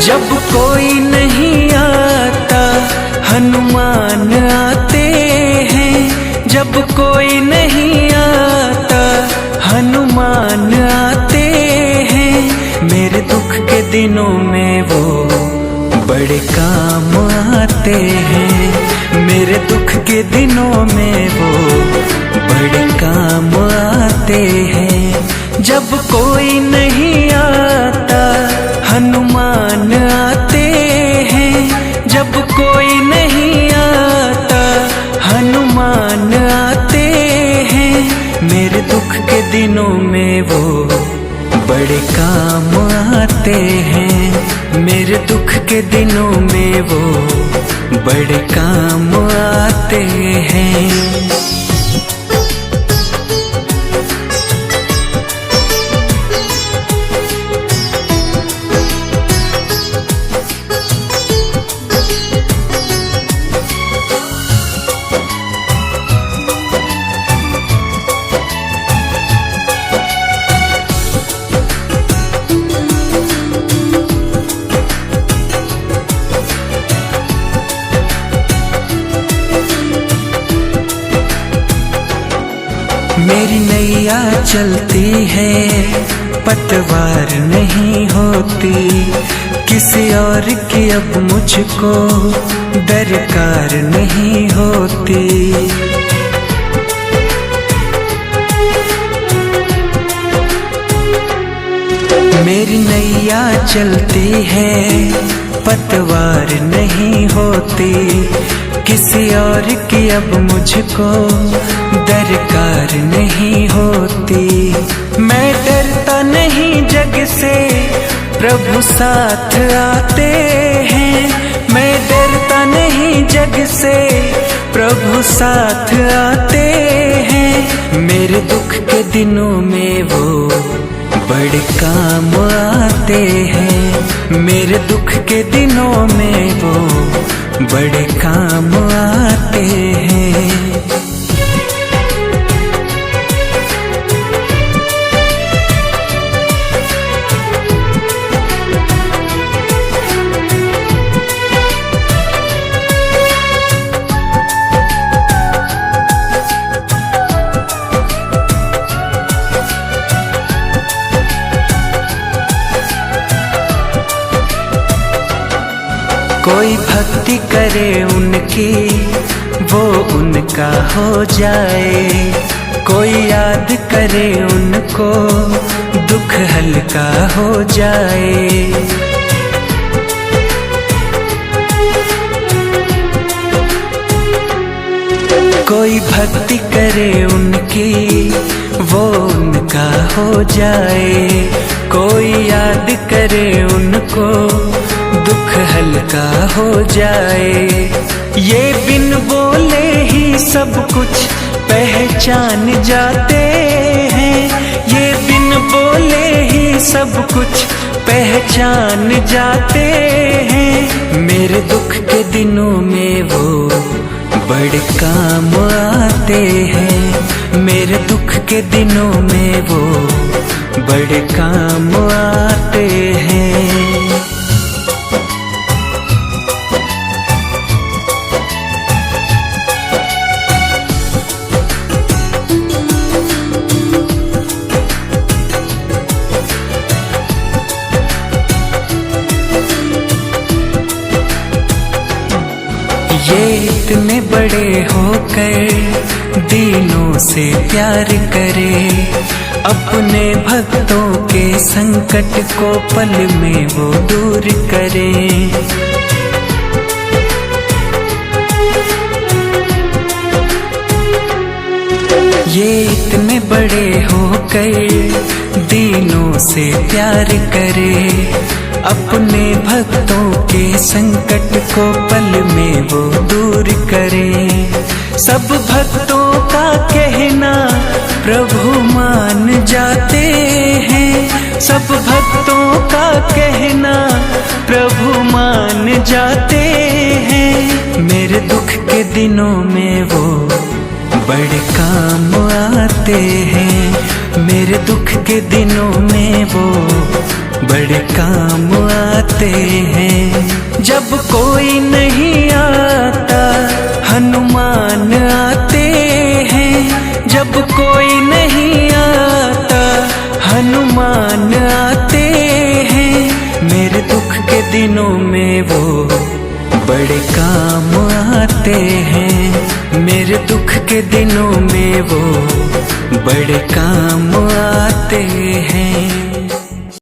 जब कोई नहीं आता हनुमान आते हैं, जब कोई नहीं आता हनुमान आते हैं। मेरे दुख के दिनों में वो बड़े काम आते हैं, मेरे दुख के दिनों में वो बड़े काम आते हैं। जब कोई नहीं आता हनुमान आते हैं, जब कोई नहीं आता हनुमान आते हैं। मेरे दुख के दिनों में वो बड़े काम आते हैं, मेरे दुख के दिनों में वो बड़े काम आते हैं। मेरी नैया चलती है पतवार नहीं होती, किसी और की अब मुझको दरकार नहीं होती। मेरी नैया चलती है पतवार नहीं होती, किसी और की अब मुझको दरकार नहीं होती। मैं डरता नहीं जग से, प्रभु साथ आते हैं। मैं डरता नहीं जग से, प्रभु साथ आते हैं। मेरे दुख के दिनों में वो बड़े काम आते हैं, मेरे दुख के दिनों में वो बड़े काम आते हैं। कोई भक्ति करे उनकी वो उनका हो जाए, कोई याद करे उनको दुख हल्का हो जाए। कोई भक्ति करे उनकी वो उनका हो जाए, कोई याद करे उनको दुख हल्का हो जाए। ये बिन बोले ही सब कुछ पहचान जाते हैं, ये बिन बोले ही सब कुछ पहचान जाते हैं। मेरे दुख के दिनों में वो बड़े काम आते हैं, मेरे दुख के दिनों में वो बड़े काम आते हैं। ये इतने बड़े होकर दीनों से प्यार करे, अपने भक्तों के संकट को पल में वो दूर करे। ये इतने बड़े होकर दीनों से प्यार करे, अपने भक्तों के संकट को पल में वो दूर करे। सब भक्तों का कहना प्रभु मान जाते हैं, सब भक्तों का कहना प्रभु मान जाते हैं। मेरे दुख के दिनों में वो बड़े काम आते हैं, मेरे दुख के दिनों में वो बड़े बड़े काम आते हैं। जब कोई नहीं आता हनुमान आते हैं, जब कोई नहीं आता हनुमान आते हैं। मेरे दुख के दिनों में वो बड़े काम आते हैं, मेरे दुख के दिनों में वो बड़े काम आते हैं।